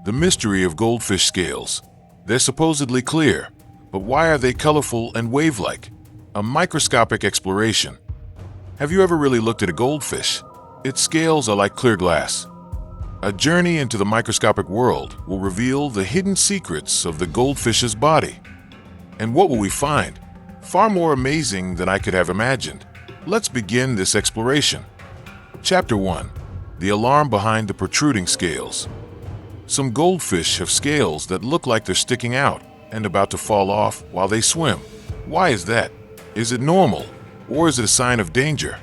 The mystery of goldfish scales. They're supposedly clear, but why are they colorful and wave-like? A microscopic exploration. Have you ever really looked at a goldfish? Its scales are like clear glass. A journey into the microscopic world will reveal the hidden secrets of the goldfish's body. And what will we find? Far more amazing than I could have imagined. Let's begin this exploration. Chapter 1. The alarm behind the protruding scales. Some goldfish have scales that look like they're sticking out and about to fall off while they swim. Why is that? Is it normal, or is it a sign of danger?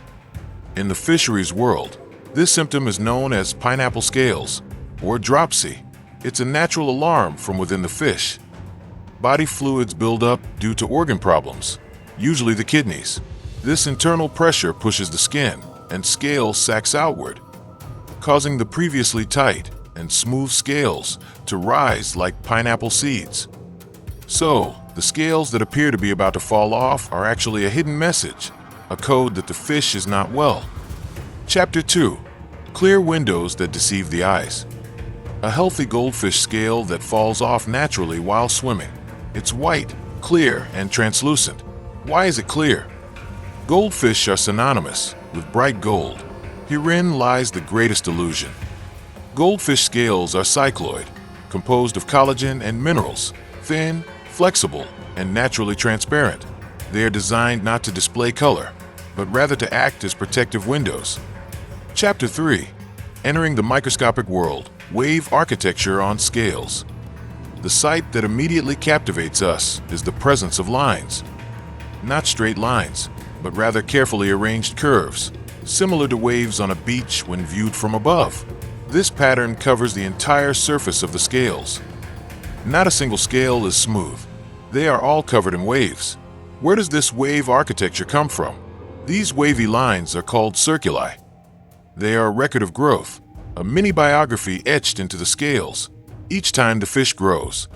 In the fisheries world, this symptom is known as pineapple scales, or dropsy. It's a natural alarm from within the fish. Body fluids build up due to organ problems, usually the kidneys. This internal pressure pushes the skin, and scale sacs outward, causing the previously tight and smooth scales to rise like pineapple seeds. So, the scales that appear to be about to fall off are actually a hidden message, a code that the fish is not well. Chapter 2. Clear windows that deceive the eyes. A healthy goldfish scale that falls off naturally while swimming. It's white, clear, and translucent. Why is it clear? Goldfish are synonymous with bright gold. Herein lies the greatest illusion. Goldfish scales are cycloid, composed of collagen and minerals, thin, flexible, and naturally transparent. They are designed not to display color, but rather to act as protective windows. Chapter 3. Entering the microscopic world, wave architecture on scales. The sight that immediately captivates us is the presence of lines. Not straight lines, but rather carefully arranged curves, similar to waves on a beach when viewed from above. This pattern covers the entire surface of the scales. Not a single scale is smooth. They are all covered in waves. Where does this wave architecture come from? These wavy lines are called circuli. They are a record of growth, a mini biography etched into the scales, each time the fish grows.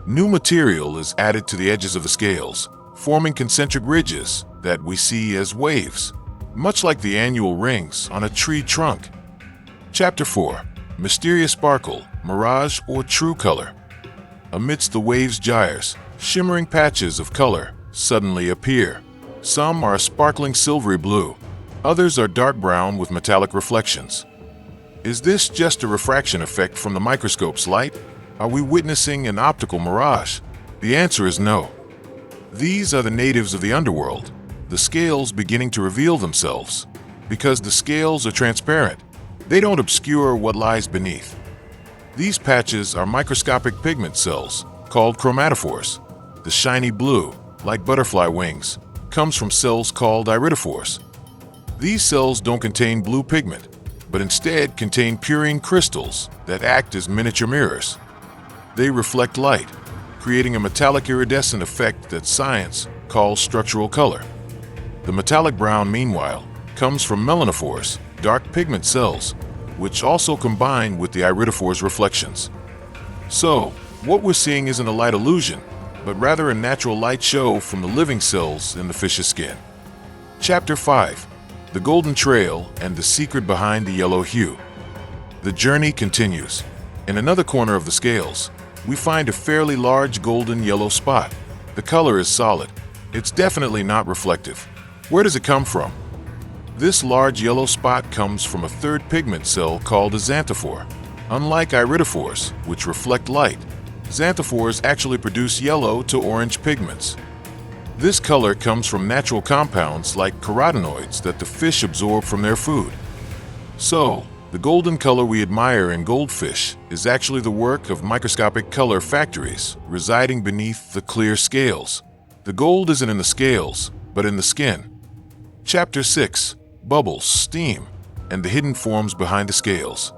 New material is added to the edges of the scales, forming concentric ridges that we see as waves, much like the annual rings on a tree trunk. Chapter 4. Mysterious sparkle, mirage, or true color. Amidst the waves' gyres, shimmering patches of color suddenly appear. Some are a sparkling silvery blue, others are dark brown with metallic reflections. Is this just a refraction effect from the microscope's light? Are we witnessing an optical mirage? The answer is no. These are the natives of the underworld, the scales beginning to reveal themselves. Because the scales are transparent, they don't obscure what lies beneath. These patches are microscopic pigment cells, called chromatophores. The shiny blue, like butterfly wings, comes from cells called iridophores. These cells don't contain blue pigment, but instead contain purine crystals that act as miniature mirrors. They reflect light, creating a metallic iridescent effect that science calls structural color. The metallic brown, meanwhile, comes from melanophores, dark pigment cells, which also combine with the iridophores' reflections. So, what we're seeing isn't a light illusion, but rather a natural light show from the living cells in the fish's skin. Chapter 5. The Golden Trail and the Secret Behind the Yellow Hue. The journey continues. In another corner of the scales, we find a fairly large golden yellow spot. The color is solid. It's definitely not reflective. Where does it come from? This large yellow spot comes from a third pigment cell called a xanthophore. Unlike iridophores, which reflect light, xanthophores actually produce yellow to orange pigments. This color comes from natural compounds like carotenoids that the fish absorb from their food. So, the golden color we admire in goldfish is actually the work of microscopic color factories residing beneath the clear scales. The gold isn't in the scales, but in the skin. Chapter 6. Bubbles, steam, and the hidden forms behind the scales.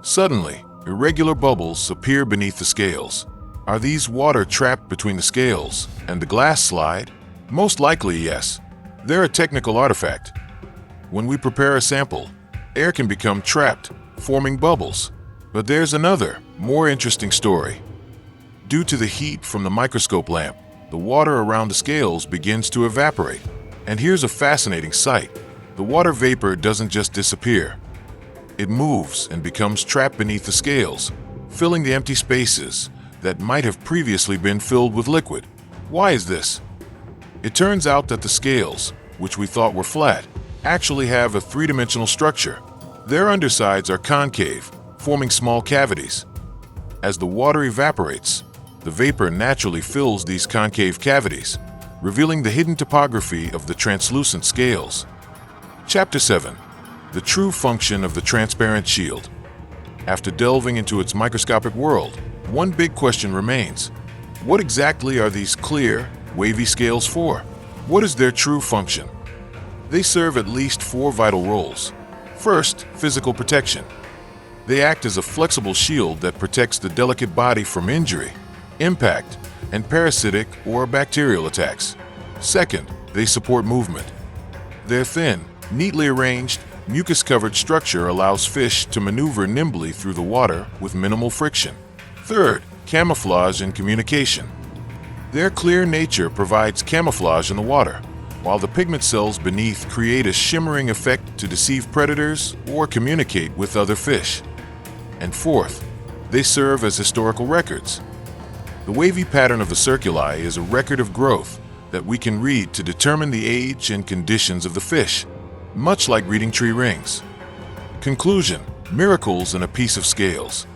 Suddenly, irregular bubbles appear beneath the scales. Are these water trapped between the scales and the glass slide? Most likely, yes. They're a technical artifact. When we prepare a sample, air can become trapped, forming bubbles. But there's another, more interesting story. Due to the heat from the microscope lamp, the water around the scales begins to evaporate. And here's a fascinating sight. The water vapor doesn't just disappear. It moves and becomes trapped beneath the scales, filling the empty spaces that might have previously been filled with liquid. Why is this? It turns out that the scales, which we thought were flat, actually have a three-dimensional structure. Their undersides are concave, forming small cavities. As the water evaporates, the vapor naturally fills these concave cavities, revealing the hidden topography of the translucent scales. Chapter 7. The true function of the transparent shield. After delving into its microscopic world, one big question remains. What exactly are these clear, wavy scales for? What is their true function? They serve at least 4 vital roles. First, physical protection. They act as a flexible shield that protects the delicate body from injury, impact, and parasitic or bacterial attacks. Second, they support movement. Their thin, neatly arranged, mucus-covered structure allows fish to maneuver nimbly through the water with minimal friction. Third, camouflage and communication. Their clear nature provides camouflage in the water, while the pigment cells beneath create a shimmering effect to deceive predators or communicate with other fish. And fourth, they serve as historical records. The wavy pattern of the circuli is a record of growth that we can read to determine the age and conditions of the fish, much like reading tree rings. Conclusion: miracles in a piece of scales.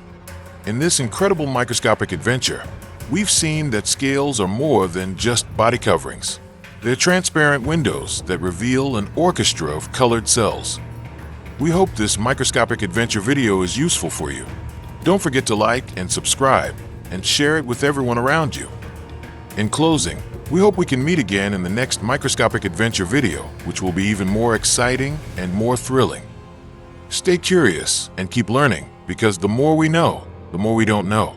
In this incredible microscopic adventure, we've seen that scales are more than just body coverings. They're transparent windows that reveal an orchestra of colored cells. We hope this microscopic adventure video is useful for you. Don't forget to like and subscribe and share it with everyone around you. In closing, we hope we can meet again in the next microscopic adventure video, which will be even more exciting and more thrilling. Stay curious and keep learning, because the more we know, the more we don't know.